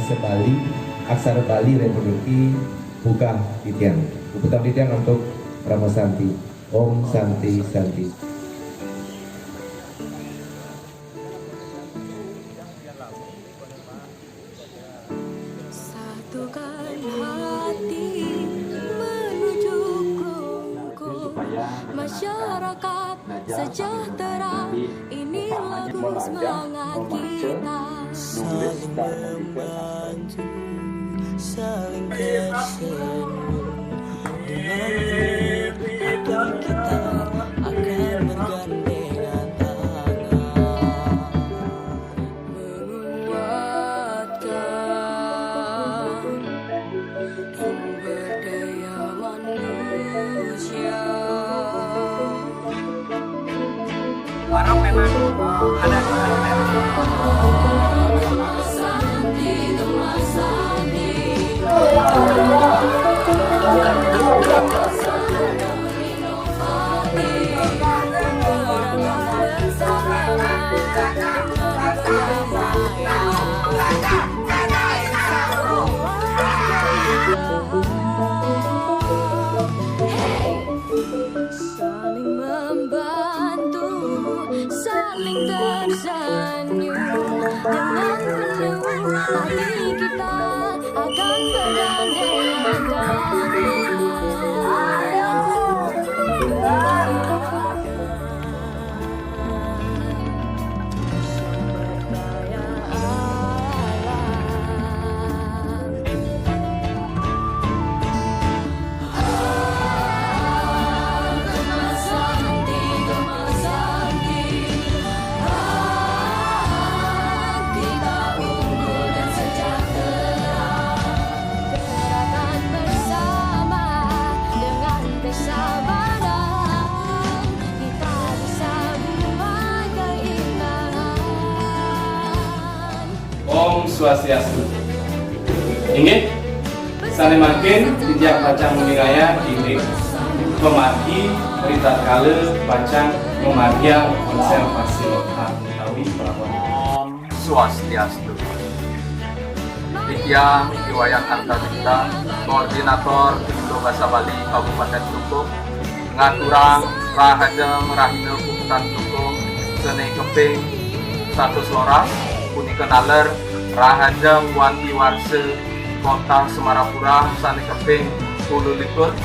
bahasa Bali, aksara Bali Republiki Buka Titian. Buka Titian untuk Rama Santi. Om Santi Santi. Satukan hati menuju kongko masyarakat sejahtera. Ini lagu semangat kita. Saling membantu, saling tersenyum. Dengan hati kita akan bergandengan tangan, Menguatkan sumber daya manusia. Barang memang ada di Santi, Gemas Santi. Saling membantu, saling tersenyum. Dengan penuh hati kita akan bergandengan tangan. Om Swastiastu. Inggih, salemaken dijak bacang wilayah ini pemargi berita kala bacang memargia konservasi lokal Betawi Pelabuhan. Om Swastiastu. Ditya Iwayan Antarita, Koordinator Indo Bahasa Bali Kabupaten Klungkung, ngaturang Rahajeng Rahina Puputan Klungkung, Sene Keping, Status Loras, punika naler Rahajeng Wanti Warse Kota Semarapura Sane Keping Hulu Likur.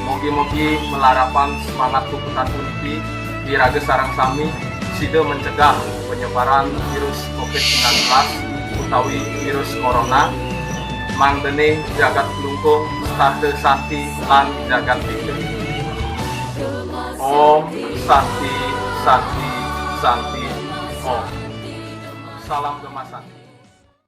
Mugi-mugi melarapan semangat puputan puniki wirage sarang sami sida mencegah penyebaran virus COVID-19 utawi virus corona. Mangdene jagat Klungkung stade santi lan jagat tiga. Om Santi Santi Santi Om. Salam Gemasan.